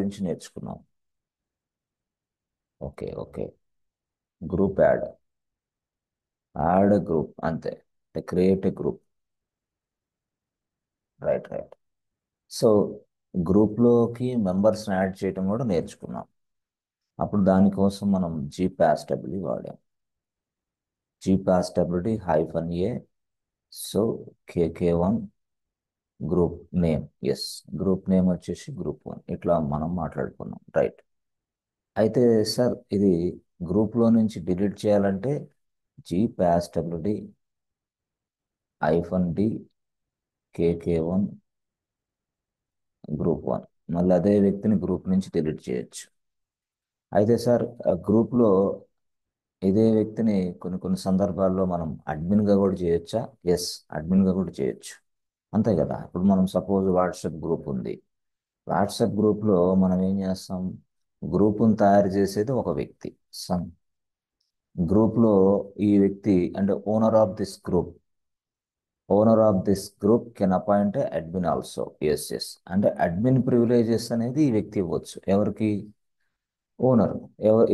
గురించి నేర్చుకున్నాం. Okay okay. Group add, add group అంతే, create group. Right right. So గ్రూప్లోకి మెంబర్స్ని యాడ్ చేయడం కూడా నేర్చుకున్నాం. అప్పుడు దానికోసం మనం జీపాస్టబిలిటీ వాడాం. జీపాస్టబిలిటీ -A. So KK1 group name. Yes, group name వచ్చేసి గ్రూప్ 1. ఇట్లా మనం మాట్లాడుకున్నాం. రైట్. అయితే సార్ ఇది గ్రూప్లో నుంచి డిలీట్ చేయాలంటే GPasTability -D KK1 గ్రూప్ 1. మళ్ళీ అదే వ్యక్తిని గ్రూప్ నుంచి డిలీట్ చేయొచ్చు. అయితే సార్ గ్రూప్లో ఇదే వ్యక్తిని కొన్ని కొన్ని సందర్భాల్లో మనం అడ్మిన్గా కూడా చేయొచ్చా? ఎస్, అడ్మిన్గా కూడా చేయొచ్చు. అంతే కదా. ఇప్పుడు మనం సపోజ్ వాట్సాప్ గ్రూప్ ఉంది. వాట్సాప్ గ్రూప్లో మనం ఏం చేస్తాం? గ్రూపును తయారు చేసేది ఒక వ్యక్తి. సమ్ గ్రూప్లో ఈ వ్యక్తి అంటే owner of this group can appoint admin also. Yes yes, అంటే అడ్మిన్ ప్రివిలేజెస్ అనేది ఈ వ్యక్తి ఇవ్వచ్చు. ఎవరికి? ఓనర్.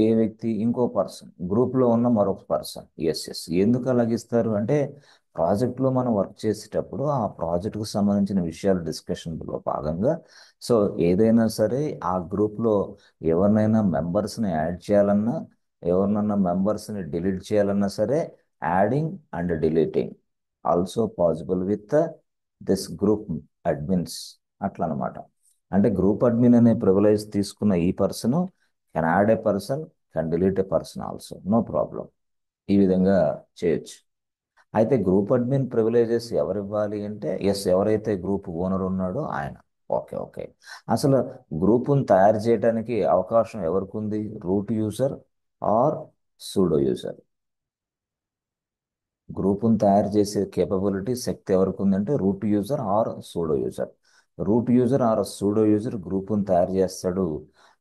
ఏ వ్యక్తి? ఇంకో పర్సన్, గ్రూప్లో ఉన్న మరొక పర్సన్. Yes yes. ఎందుకు అలాగిస్తారు అంటే ప్రాజెక్ట్లో మనం వర్క్ చేసేటప్పుడు ఆ ప్రాజెక్టుకు సంబంధించిన విషయాలు డిస్కషన్లో భాగంగా సో ఏదైనా సరే ఆ గ్రూప్లో ఎవరినైనా మెంబర్స్ని యాడ్ చేయాలన్నా ఎవరినన్నా మెంబర్స్ని డిలీట్ చేయాలన్నా సరే adding and deleting also possible with this group admins. అట్లా అనమాట. అంటే గ్రూప్ అడ్మిన్ అనే ప్రివిలేజ్ తీసుకున్న ఈ person can add a person, can delete a person also, no problem. ఈ విధంగా చేయొచ్చు. అయితే గ్రూప్ అడ్మిన్ ప్రివిలేజెస్ ఎవరు ఇవ్వాలి అంటే ఎస్, ఎవరైతే గ్రూప్ ఓనర్ ఉన్నాడో ఆయన. Okay okay. అసలు గ్రూపును తయారు చేయడానికి అవకాశం ఎవరికి ఉంది? Root user or sudo user. గ్రూపును తయారు చేసే కేపబిలిటీ శక్తి ఎవరికి ఉందంటే root user or sudo user. Root user or sudo user గ్రూపును తయారు చేస్తాడు.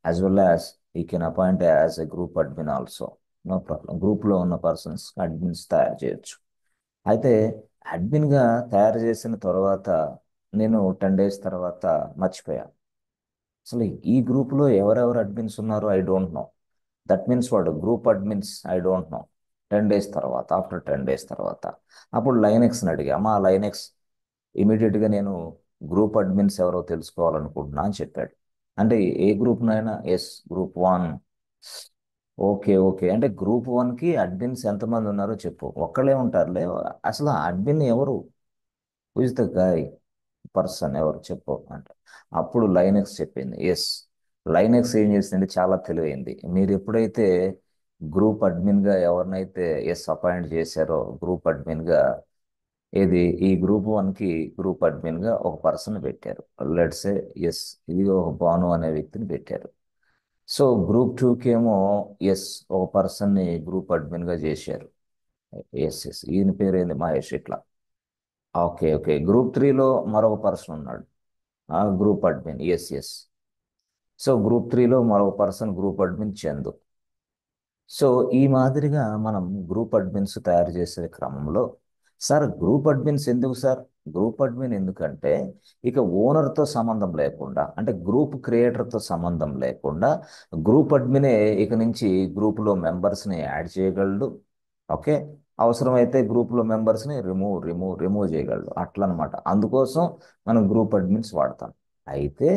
As well as he can appoint as a group admin also, no problem. గ్రూప్లో ఉన్న పర్సన్స్ అడ్మిన్స్ తయారు చేయొచ్చు. అయితే అడ్మిన్గా తయారు చేసిన తర్వాత నేను 10 డేస్ తర్వాత మర్చిపోయా. అసలు ఈ గ్రూప్లో ఎవరెవరు అడ్మిన్స్ ఉన్నారో I don't know. That means వాడు group admins I don't know. 10 days తర్వాత, ఆఫ్టర్ 10 డేస్ తర్వాత అప్పుడు లైనెక్స్ని అడిగా. మా లైనెక్స్ ఇమీడియట్గా నేను గ్రూప్ అడ్మిన్స్ ఎవరో తెలుసుకోవాలనుకుంటున్నా అని చెప్పాడు. అంటే ఏ గ్రూప్నైనా? Yes, group 1. Okay okay. అంటే గ్రూప్ 1కి అడ్మిన్స్ ఎంతమంది ఉన్నారో చెప్పు. ఒక్కళ్ళే ఉంటారులే. అసలు ఆ అడ్మిన్ ఎవరు? Who is the guy, person ఎవరు చెప్పు అంటే అప్పుడు లైనెక్స్ చెప్పింది. ఎస్, లైనెక్స్ ఏం చేసిందంటే చాలా తెలివైంది. మీరు ఎప్పుడైతే గ్రూప్ అడ్మిన్గా ఎవరినైతే అపాయింట్ చేశారో గ్రూప్ అడ్మిన్గా, ఇది ఈ గ్రూప్ 1కి గ్రూప్ అడ్మిన్గా ఒక పర్సన్ పెట్టారు. లెట్స్ ఏ ఎస్, ఇది ఒక భాను అనే వ్యక్తిని పెట్టారు. సో గ్రూప్ 2కి ఏమో ఎస్, ఒక పర్సన్ని గ్రూప్ అడ్మిన్గా చేశారు. ఎస్ ఎస్, ఈయన పేరు ఏంది? మహేష్. ఇట్లా. Okay okay. గ్రూప్ 3లో మరొక పర్సన్ ఉన్నాడు, ఆ group admin. Yes yes. So group 3లో మరొక person group admin Chandu. So ఈ మాదిరిగా మనం గ్రూప్ అడ్మిన్స్ తయారు చేసే క్రమంలో సార్ గ్రూప్ అడ్మిన్స్ ఎందుకు సార్? గ్రూప్ అడ్మిన్ ఎందుకంటే ఇక ఓనర్తో సంబంధం లేకుండా, అంటే గ్రూప్ క్రియేటర్తో సంబంధం లేకుండా గ్రూప్ అడ్మినే ఇక నుంచి గ్రూపులో మెంబర్స్ని యాడ్ చేయగలడు. ఓకే. అవసరమైతే గ్రూప్లో మెంబర్స్ని రిమూవ్ చేయగలడు. అట్లా అనమాట. అందుకోసం మనం గ్రూప్ అడ్మిన్స్ వాడతాం. అయితే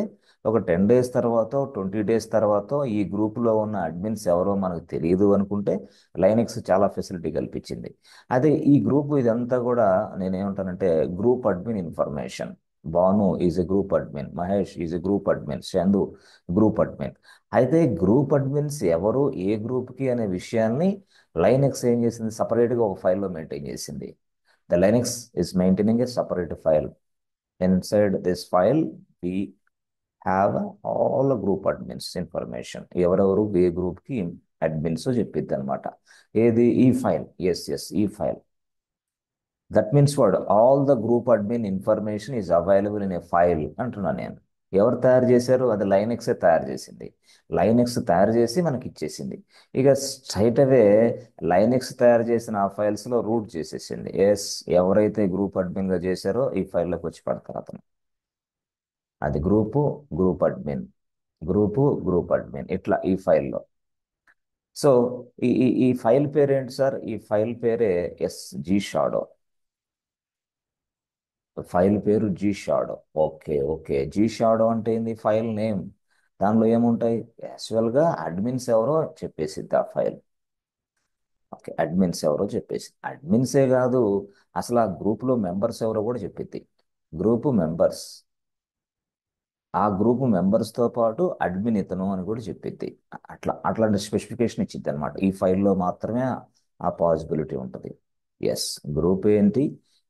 ఒక 10 డేస్ తర్వాత 20 డేస్ తర్వాత ఈ గ్రూపులో ఉన్న అడ్మిన్స్ ఎవరో మనకు తెలియదు అనుకుంటే లైనెక్స్ చాలా ఫెసిలిటీ కల్పించింది. అదే ఈ గ్రూప్ ఇదంతా కూడా నేనేమంటానంటే group admin information. Bhanu is a group admin, Mahesh is a group admin, Chandu group admin. అయితే గ్రూప్ అడ్మిన్స్ ఎవరు ఏ గ్రూప్కి అనే విషయాన్ని లైనెక్స్ ఏం చేసింది? సపరేట్గా ఒక ఫైల్లో మెయింటైన్ చేసింది. The Linux is maintaining a separate file. Inside this file we have all group admins information. ఎవరెవరు ఏ గ్రూప్కి అడ్మిన్స్ చెప్పిద్ది అనమాట. ఏది? ఈ ఫైల్. ఎస్ ఎస్, ఈ ఫైల్. దట్ మీన్స్ వాడు all the group admin information is available in a file అంటున్నాను నేను. ఎవరు తయారు చేశారు? అది లైనెక్సే తయారు చేసింది. లైనెక్స్ తయారు చేసి మనకి ఇచ్చేసింది. ఇక స్ట్రైట్ అవే లైనెక్స్ తయారు చేసిన ఆ ఫైల్స్లో రూట్ చేసేసింది. ఎస్, ఎవరైతే గ్రూప్ అడ్మిన్గా చేశారో ఈ ఫైల్లోకి వచ్చి పడతారు అతను. అది గ్రూప్ అడ్మిన్. గ్రూప్ అడ్మిన్ ఇట్లా ఈ ఫైల్లో. సో ఈ ఫైల్ పేరేంటి సార్? ఈ ఫైల్ పేరే జీ షాడో. ఫైల్ పేరు G shadow. Okay okay, G shadow అంటే ఏంది? File name. దానిలో ఏముంటాయి? యాక్చువల్గా అడ్మిన్స్ ఎవరో చెప్పేసిద్ది ఆ ఫైల్. ఓకే, అడ్మిన్స్ ఎవరో చెప్పేసి, అడ్మిన్సే కాదు, అసలు ఆ గ్రూప్లో మెంబర్స్ ఎవరో కూడా చెప్పిద్ది. గ్రూపు మెంబర్స్, ఆ గ్రూప్ మెంబర్స్తో పాటు అడ్మిన్ ఇతను అని కూడా చెప్పిద్ది. అట్లాంటి స్పెసిఫికేషన్ ఇచ్చిద్ది అనమాట. ఈ ఫైల్లో మాత్రమే ఆ పాసిబిలిటీ ఉంటుంది. ఎస్, గ్రూప్ ఏంటి,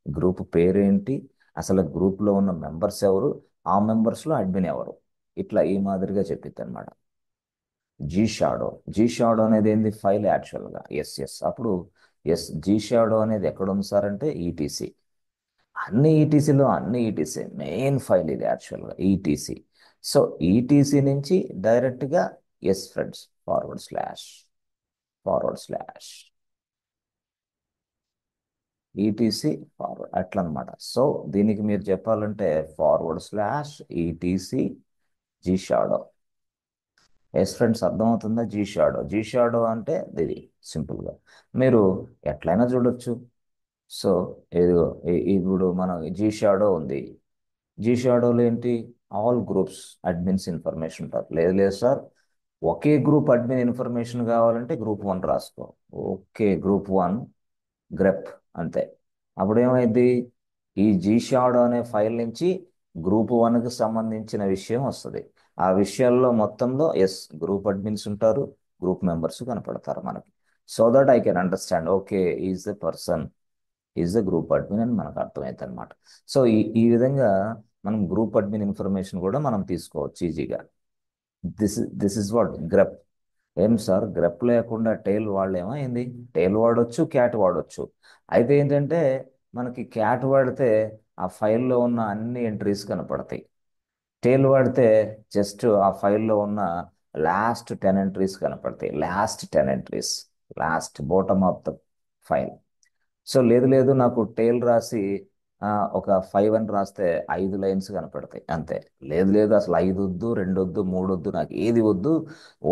గ్రూప్ పేరేంటి, అసలు గ్రూప్లో ఉన్న మెంబర్స్ ఎవరు, ఆ మెంబర్స్లో అడ్మిన్ ఎవరు, ఇట్లా ఈ మాదిరిగా చెప్పిద్ది అనమాట. G shadow. జీ షాడో అనేది ఏంది? ఫైల్ యాక్చువల్గా. ఎస్ అప్పుడు జీ షాడో అనేది ఎక్కడ ఉంది సార్ అంటే ఈటీసీ. అన్ని ఈటీసీలో అన్ని ఈటీసీ మెయిన్ ఫైల్ ఇది యాక్చువల్గా ఈటీసీ. సో ఈటీసీ నుంచి డైరెక్ట్గా friends forward slash ETC forward అట్లా అనమాట. సో దీనికి మీరు చెప్పాలంటే forward slash ETC G shadow. Friends అర్థమవుతుందా? G shadow. జీ షాడో అంటే ఇది సింపుల్గా మీరు ఎట్లయినా చూడొచ్చు. సో ఇదిగో ఇప్పుడు మనం జీ షాడో ఉంది. జీ షాడోలో ఏంటి? ఆల్ గ్రూప్స్ అడ్మిన్స్ ఇన్ఫర్మేషన్ ఉంటారు. లేదు లేదు సార్, ఒకే గ్రూప్ అడ్మిన్ ఇన్ఫర్మేషన్ కావాలంటే గ్రూప్ 1 రాసుకో. ఓకే, గ్రూప్ 1 గ్రెప్ అంతే. అప్పుడు ఏమైంది? ఈ జీ షాడో అనే ఫైల్ నుంచి గ్రూప్ 1కి సంబంధించిన విషయం వస్తుంది. ఆ విషయాల్లో మొత్తంలో గ్రూప్ అడ్మిన్స్ ఉంటారు, గ్రూప్ మెంబర్స్ కనపడతారు మనకి. So that I can understand, okay, is the person, is the group admin అని మనకు అర్థమవుతుంది అనమాట. సో ఈ విధంగా మనం గ్రూప్ అడ్మిన్ ఇన్ఫర్మేషన్ కూడా మనం తీసుకోవచ్చు ఈజీగా. This is what grep. ఏం సార్, గ్రెప్ లేకుండా టైల్ వాడలేమా ఏంది? టైల్ వాడొచ్చు, క్యాట్ వాడొచ్చు. అయితే ఏంటంటే మనకి క్యాట్ వాడితే ఆ ఫైల్లో ఉన్న అన్ని ఎంట్రీస్ కనపడతాయి. టైల్ వాడితే జస్ట్ ఆ ఫైల్లో ఉన్న లాస్ట్ 10 ఎంట్రీస్ కనపడతాయి. Last 10 entries, last bottom of the file. So లేదు లేదు, నాకు టైల్ రాసి ఒక 5 అని రాస్తే 5 లైన్స్ కనపడతాయి అంతే. లేదు లేదు, అసలు 5 వద్దు, 2 వద్దు, 3 వద్దు, నాకు ఏది వద్దు,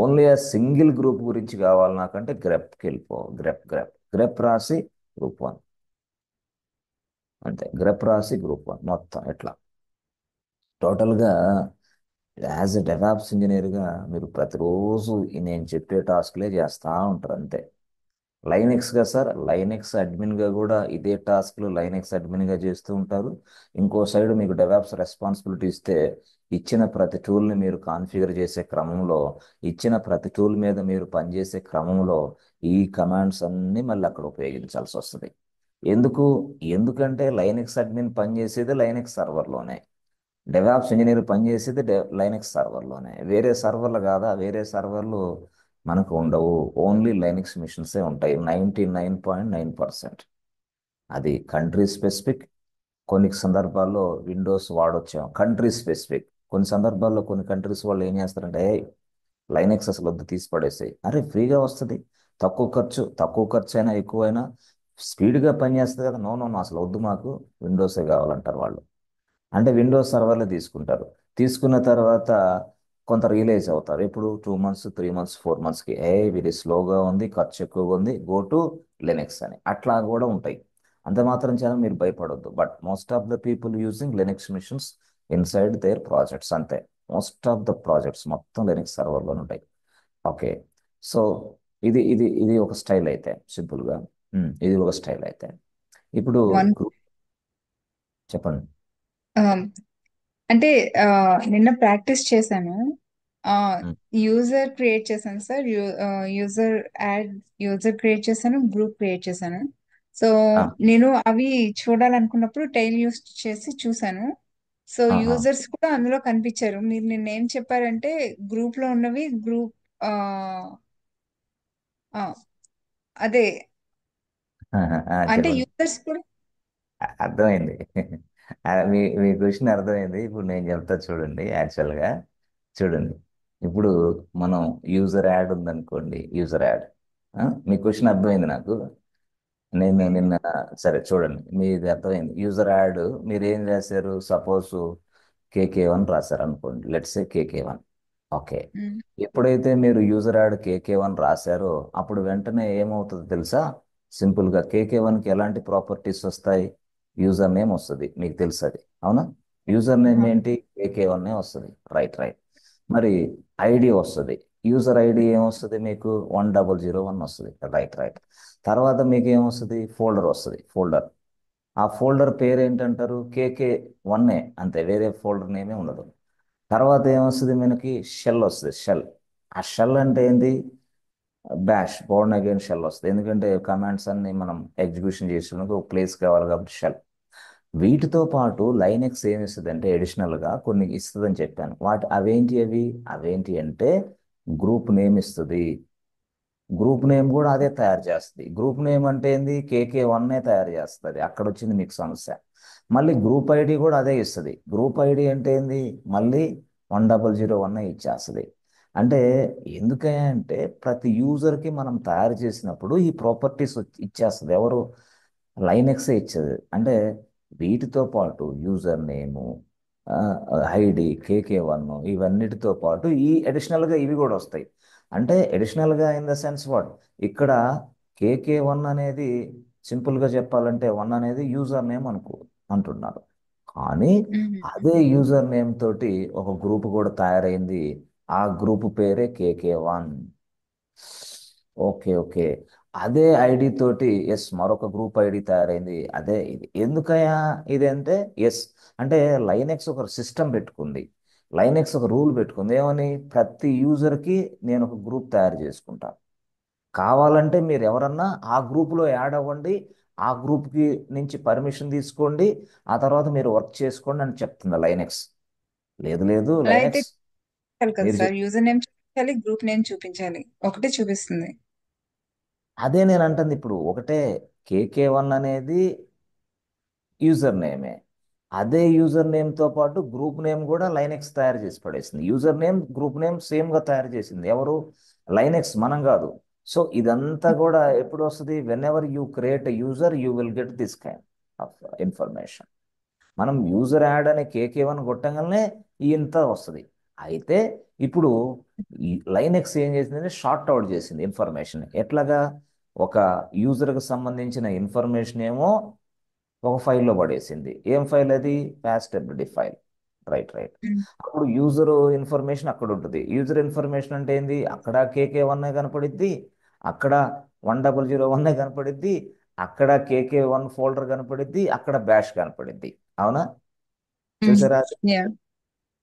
ఓన్లీ ఆ సింగిల్ గ్రూప్ గురించి కావాలి నాకంటే గ్రెప్కి వెళ్ళిపో. గ్రెప్ రాసి గ్రూప్ 1 అంతే. గ్రెప్ రాసి గ్రూప్ 1 మొత్తం ఇట్లా టోటల్గా. యాజ్ ఎ డెవాప్స్ ఇంజనీర్గా మీరు ప్రతిరోజు ఈ నేను చెప్పే టాస్క్లే చేస్తూ ఉంటారు అంతే. లైనెక్స్గా సార్, లైనెక్స్ అడ్మిన్గా కూడా ఇదే టాస్క్లు లైనెక్స్ అడ్మిన్గా చేస్తూ ఉంటారు. ఇంకో సైడ్ మీకు డెవాప్స్ రెస్పాన్సిబిలిటీ ఇస్తే ఇచ్చిన ప్రతి టూల్ని మీరు కాన్ఫిగర్ చేసే క్రమంలో, ఇచ్చిన ప్రతి టూల్ మీద మీరు పనిచేసే క్రమంలో ఈ కమాండ్స్ అన్నీ మళ్ళీ అక్కడ ఉపయోగించాల్సి వస్తుంది. ఎందుకు? ఎందుకంటే లైనెక్స్ అడ్మిన్ పనిచేసేది లైనెక్స్ సర్వర్లోనే, డెవాప్స్ ఇంజనీర్ పనిచేసేది లైనెక్స్ సర్వర్లోనే. వేరే సర్వర్లు కాదా? వేరే సర్వర్లు మనకు ఉండవు. ఓన్లీ లైనెక్స్ మిషన్సే ఉంటాయి 99.9%. అది కంట్రీ స్పెసిఫిక్. కొన్ని సందర్భాల్లో విండోస్ వాడొచ్చాం, కంట్రీ స్పెసిఫిక్. కొన్ని సందర్భాల్లో కొన్ని కంట్రీస్ వాళ్ళు ఏం చేస్తారంటే, లైనెక్స్ అసలు వద్దు, తీసి పడేసాయి. అరే ఫ్రీగా వస్తుంది, తక్కువ ఖర్చు అయినా ఎక్కువైనా స్పీడ్గా పనిచేస్తుంది కదా. నో నో నో, అసలు వద్దు, మాకు విండోసే కావాలంటారు వాళ్ళు. అంటే విండోస్ సర్వర్లు తీసుకుంటారు. తీసుకున్న తర్వాత కొంత రియలైజ్ అవుతారు. ఇప్పుడు 2 మంత్స్, 3 మంత్స్, 4 మంత్స్కి ఇది స్లోగా ఉంది, ఖర్చు ఎక్కువగా ఉంది, గో టు లినక్స్ అని. అట్లా కూడా ఉంటాయి. అంత మాత్రం చేత మీరు భయపడొద్దు. But most of the people using Linux machines inside their projects అంతే. మోస్ట్ ఆఫ్ ద ప్రాజెక్ట్స్ మొత్తం లినక్స్ సర్వర్లో ఉంటాయి. ఓకే. సో ఇది ఒక స్టైల్ అయితే సింపుల్గా. ఇది ఒక స్టైల్ అయితే. ఇప్పుడు వన్ చెప్పండి. అంటే నిన్న ప్రాక్టీస్ చేశాను. ఉమ్, యూజర్ క్రియేట్ చేశాను sir. User add user create చేశాను, గ్రూప్ క్రియేట్ చేశాను. సో ఆ, నేను అవి చూడాలనుకున్నప్పుడు టైల్ యూస్ చేసి చూశాను. సో ఆ, ఆ. యూజర్స్ కూడా అందులో కనిపించారు. మీరు నిన్న ఏం చెప్పారంటే గ్రూప్ లో ఉన్నవి గ్రూప్ అదే అంటే చెప్పండి. యూజర్స్ కూడా. అర్థమైంది. మీ క్వశ్చన్ అర్థమైంది. ఇప్పుడు నేను చెప్తా చూడండి. యాక్చువల్గా చూడండి, ఇప్పుడు మనం యూజర్ యాడ్ ఉందనుకోండి, యూజర్ యాడ్. మీ క్వశ్చన్ అర్థమైంది నాకు. నేను నిన్న, సరే చూడండి, మీది అర్థమైంది. యూజర్ యాడ్ మీరు ఏం రాశారు? సపోజ్ కేకే1 రాశారు అనుకోండి, లెట్స్ సే కేకే1. ఓకే. ఉమ్, ఎప్పుడైతే మీరు యూజర్ యాడ్ కేకే1 రాశారో అప్పుడు వెంటనే ఏమవుతుందో తెలుసా? సింపుల్గా కేకే1కి ఎలాంటి ప్రాపర్టీస్ వస్తాయి? యూజర్ నేమ్ వస్తుంది, మీకు తెలుసు అది. అవునా? యూజర్ నేమ్ ఏంటి? కేకే1 వస్తుంది. Right, right. మరి ఐడి వస్తుంది. యూజర్ ఐడి ఏమొస్తుంది మీకు? 1001 వస్తుంది. Right, right. తర్వాత మీకు ఏమొస్తుంది? ఫోల్డర్ వస్తుంది, ఫోల్డర్. ఆ ఫోల్డర్ పేరు ఏంటంటారు? కేకే1 అంతే, వేరే ఫోల్డర్ నేమే ఉండదు. తర్వాత ఏమొస్తుంది మనకి? షెల్ వస్తుంది, షెల్. ఆ షెల్ అంటే ఏంది? బ్యాష్, బోర్న్ అగైన్ షెల్ వస్తుంది. ఎందుకంటే కమాండ్స్ అన్ని మనం ఎగ్జిక్యూషన్ చేసేందుకు ఒక ప్లేస్ కావాలి కాబట్టి షెల్. వీటితో పాటు లైనెక్స్ ఏమి ఇస్తుంది అంటే అడిషనల్గా కొన్ని ఇస్తుందని చెప్పాను. అవేంటి అవి? అవేంటి అంటే గ్రూప్ నేమ్ ఇస్తుంది. గ్రూప్ నేమ్ కూడా అదే తయారు చేస్తుంది. గ్రూప్ నేమ్ అంటే ఏంది? కేకే1 తయారు చేస్తుంది. అక్కడ వచ్చింది మీకు సమస్య. మళ్ళీ గ్రూప్ ఐడి కూడా అదే ఇస్తుంది. గ్రూప్ ఐడి అంటే ఏంది? మళ్ళీ 1001 ఇచ్చేస్తుంది. అంటే ఎందుకంటే ప్రతి యూజర్కి మనం తయారు చేసినప్పుడు ఈ ప్రాపర్టీస్ ఇచ్చేస్తుంది. ఎవరు? లైనెక్సే ఇచ్చేది. అంటే వీటితో పాటు యూజర్ నేము, ఐడి, కేకే1, ఇవన్నిటితో పాటు ఈ అడిషనల్గా ఇవి కూడా వస్తాయి. అంటే అడిషనల్గా ఇన్ ద సెన్స్ వాట్? ఇక్కడ కేకే1 అనేది సింపుల్గా చెప్పాలంటే 1 అనేది యూజర్ నేమ్ అంటున్నారు. కానీ ఉమ్, అదే యూజర్ నేమ్ తోటి ఒక గ్రూప్ కూడా తయారైంది. ఆ గ్రూప్ పేరే కేకే1. Okay, okay. అదే ఐడి తోటి ఎస్ మరొక గ్రూప్ ఐడి తయారైంది. అదే ఇది. ఎందుకయ్యా ఇది అంటే? ఎస్, అంటే లైనెక్స్ ఒక సిస్టమ్ పెట్టుకుంది. లైనెక్స్ ఒక రూల్ పెట్టుకుంది. ఏమని? ప్రతి యూజర్కి నేను ఒక గ్రూప్ తయారు చేసుకుంటాను. కావాలంటే మీరు ఎవరన్నా ఆ గ్రూపులో యాడ్ అవ్వండి, ఆ గ్రూప్కి నుంచి పర్మిషన్ తీసుకోండి, ఆ తర్వాత మీరు వర్క్ చేసుకోండి అని చెప్తుంది లైనెక్స్. లేదు లేదు, అలా అయితే లైనెక్స్ చూపించాలి కదా మీరు సార్, యూజర్ నేమ్ చూపించాలి, గ్రూప్ నేమ్ చూపించాలి, ఒకటే చూపిస్తుంది. అదే నేను అంటుంది ఇప్పుడు ఒకటే. కేకే1 అనేది యూజర్ నేమే. అదే యూజర్ నేమ్తో పాటు గ్రూప్ నేమ్ కూడా లైనెక్స్ తయారు చేసి పడేసింది. యూజర్ నేమ్ గ్రూప్ నేమ్ సేమ్గా తయారు చేసింది ఎవరు? లైనెక్స్, మనం కాదు. సో ఇదంతా కూడా ఎప్పుడు వస్తుంది? When ever you create user you will get this kind of information. మనం యూజర్ యాడ్ అనే కేకే1 కొట్టంగానే ఈ ఇంత వస్తుంది. అయితే ఇప్పుడు ఈ లైనెక్స్ ఏం చేసిందంటే షార్ట్ అవుట్ చేసింది ఇన్ఫర్మేషన్. ఎట్లాగా? ఒక యూజర్కి సంబంధించిన ఇన్ఫర్మేషన్ ఏమో ఒక ఫైల్లో పడేసింది. ఏం ఫైల్ అది? ప్యాస్టబిలిటీ ఫైల్. Right, right. ఉమ్, అప్పుడు యూజర్ ఇన్ఫర్మేషన్ అక్కడ ఉంటుంది. యూజర్ ఇన్ఫర్మేషన్ అంటే ఏంది? అక్కడ కేకే1 కనపడిద్ది, అక్కడ 1001 కనపడిద్ది, అక్కడ కేకే1 ఫోల్డర్ కనపడిద్ది, అక్కడ బ్యాష్ కనపడిద్ది. అవునా? చూసారా? Yeah.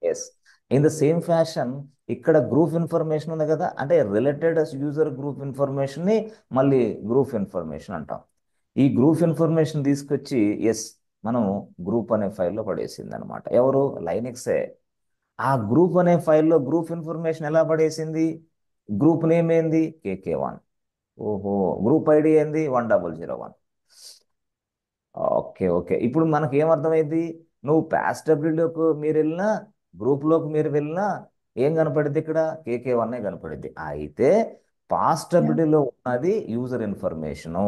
Yes. In the same fashion ఇక్కడ గ్రూప్ ఇన్ఫర్మేషన్ ఉంది కదా, అంటే రిలేటెడ్ యూజర్ గ్రూప్ ఇన్ఫర్మేషన్ ని మళ్ళీ గ్రూప్ ఇన్ఫర్మేషన్ అంటాం. ఈ గ్రూప్ ఇన్ఫర్మేషన్ తీసుకొచ్చి ఎస్ మనం గ్రూప్ అనే ఫైల్లో పడేసింది అనమాట. ఎవరు? లైనెక్సే. ఆ గ్రూప్ అనే ఫైల్లో గ్రూప్ ఇన్ఫర్మేషన్ ఎలా పడేసింది? గ్రూప్ నేమ్ ఏంది? కేకే1. ఓహో. గ్రూప్ ఐడి ఏంది? 1001. Okay, okay. ఇప్పుడు మనకి ఏమర్థమైంది? నువ్వు ప్యాస్టబిలిటీలోకి మీరు వెళ్ళినా, గ్రూప్లోకి మీరు వెళ్ళినా ఏం కనపడింది? ఇక్కడ కేకే1 కనపడింది. అయితే పాస్టబిలిటీలో ఉన్నది యూజర్ ఇన్ఫర్మేషను,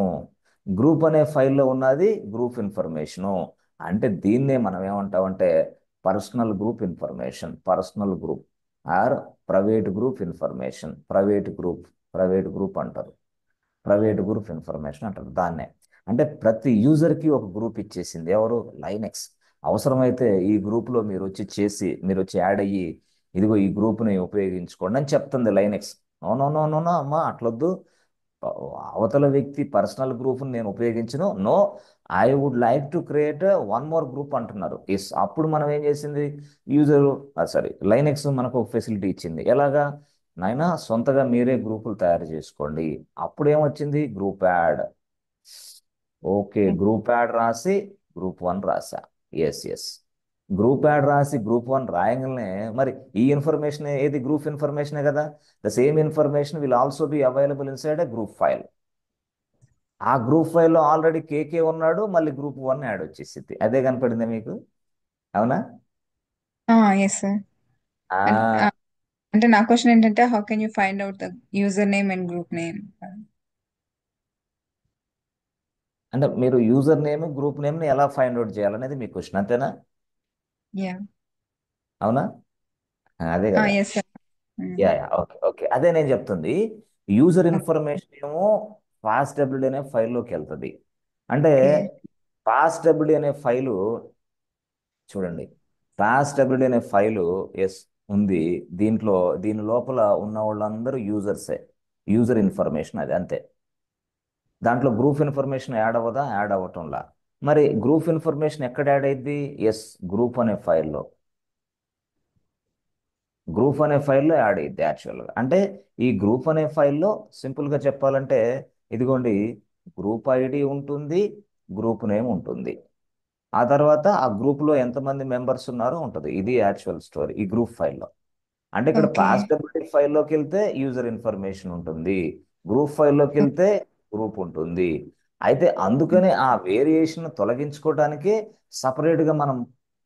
గ్రూప్ అనే ఫైల్లో ఉన్నది గ్రూప్ ఇన్ఫర్మేషను. అంటే దీన్నే మనం ఏమంటామంటే personal group information, personal group or private group information, private group అంటారు. ప్రైవేట్ గ్రూప్ ఇన్ఫర్మేషన్ అంటారు దాన్నే. అంటే ప్రతి యూజర్కి ఒక గ్రూప్ ఇచ్చేసింది ఎవరు? లైనెక్స్. అవసరమైతే ఈ గ్రూప్లో మీరు వచ్చి యాడ్ అయ్యి ఇదిగో ఈ గ్రూప్ని ఉపయోగించుకోండి అని చెప్తుంది Linux. No no no no no అమ్మా, అట్లొద్దు. అవతల వ్యక్తి పర్సనల్ గ్రూప్ని నేను ఉపయోగించను. No, I would like to create one more group అంటున్నారు. ఎస్, అప్పుడు మనం ఏం చేసింది? యూజర్ సారీ లైనెక్స్ మనకు ఒక ఫెసిలిటీ ఇచ్చింది. ఎలాగా? నాయనా సొంతగా మీరే గ్రూపులు తయారు చేసుకోండి. అప్పుడు ఏమొచ్చింది? Group add. Okay, group add రాసి గ్రూప్ 1 రాసా. Yes, yes. గ్రూప్ యాడ్ రాసి గ్రూప్ 1 రాయగానే మరి ఈ ఇన్ఫర్మేషన్ ఏది? గ్రూప్ ఇన్ఫర్మేషనే కదా. The same information will also be available inside a group file. ఆ గ్రూప్ ఫైల్లో ఆల్రెడీ కేకే ఉన్నాడు, మళ్ళీ గ్రూప్ 1 యాడ్ వచ్చేసింది. అదే కనపడింది మీకు. అవునా? Yes sir. ఆ, అంటే నా క్వశ్చన్ ఏంటంటే, how can you find out the user name and group name? అంటే మీరు యూజర్ నేమ్ గ్రూప్ నేమ్ని ఎలా ఫైండ్ అవుట్ చేయాలనేది మీ క్వశ్చన్, అంతేనా? యా. అవునా? అదే కదా. Yes sir. Yeah yeah, okay okay, అదే నేను చెప్తుంది. యూజర్ ఇన్ఫర్మేషన్ ఏమో పాస్డబ్ల్యూడి అనే ఫైల్లోకి వెళ్తుంది. అంటే ఓకే. పాస్డబ్ల్యూడి అనే ఫైలు చూడండి, పాస్డబ్ల్యూడి అనే ఫైలు ఎస్ ఉంది. దీంట్లో దీని లోపల ఉన్న వాళ్ళందరూ యూజర్సే. యూజర్ ఇన్ఫర్మేషన్ అది అంతే. దాంట్లో గ్రూప్ ఇన్ఫర్మేషన్ యాడ్ అవ్వదా? యాడ్ అవ్వటంలా. మరి గ్రూప్ ఇన్ఫర్మేషన్ ఎక్కడ యాడ్ అయింది? ఎస్, గ్రూప్ అనే ఫైల్లో. గ్రూప్ అనే ఫైల్లో యాడ్ అయ్యిద్ది యాక్చువల్గా. అంటే ఈ గ్రూప్ అనే ఫైల్లో సింపుల్గా చెప్పాలంటే, ఇదిగోండి, గ్రూప్ ఐడి ఉంటుంది, గ్రూప్ నేమ్ ఉంటుంది. ఆ తర్వాత ఆ గ్రూప్లో ఎంతమంది మెంబర్స్ ఉన్నారో ఉంటుంది. ఇది యాక్చువల్ స్టోరీ ఈ గ్రూప్ ఫైల్లో. అంటే ఇక్కడ ఓకే. పాస్టబిలిటీ ఫైల్లోకి వెళ్తే యూజర్ ఇన్ఫర్మేషన్ ఉంటుంది, గ్రూప్ ఫైల్లోకి వెళ్తే గ్రూప్ ఉంటుంది. అయితే అందుకనే ఆ వేరియేషన్ తొలగించుకోవడానికే సపరేట్గా మనం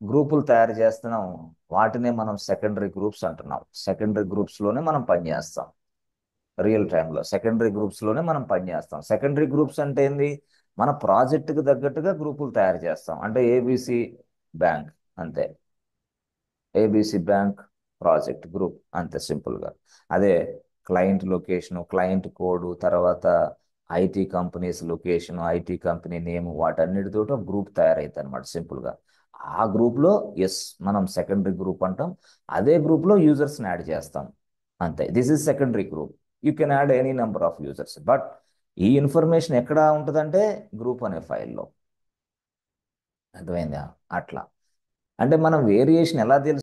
గ్రూపులు తయారు చేస్తున్నాం. వాటినే మనం సెకండరీ గ్రూప్స్ అంటున్నాం. సెకండరీ గ్రూప్స్లోనే మనం పనిచేస్తాం. రియల్ టైంలో సెకండరీ గ్రూప్స్లోనే మనం పనిచేస్తాం. సెకండరీ గ్రూప్స్ అంటే ఏంది? మన ప్రాజెక్టుకి తగ్గట్టుగా గ్రూపులు తయారు చేస్తాం. అంటే ఏబిసి బ్యాంక్ అంతే, ఏబిసి బ్యాంక్ ప్రాజెక్ట్ గ్రూప్ అంతే సింపుల్గా. అదే క్లయింట్ లొకేషను, క్లయింట్ కోడ్, తర్వాత IT companies location, IT company name, వాటన్నిటితో ఒక గ్రూప్ తయారైతుంది అనమాట సింపుల్గా. ఆ గ్రూప్లో ఎస్ మనం సెకండరీ గ్రూప్ అంటాం. అదే గ్రూప్లో యూజర్స్ని యాడ్ చేస్తాం అంతే. This is secondary group. You can add any number of users, but ఈ ఇన్ఫర్మేషన్ ఎక్కడ ఉంటుందంటే గ్రూప్ అనే ఫైల్లో. అర్థమైందా? అట్లా. అంటే మనం వేరియేషన్ ఎలా తెలుసు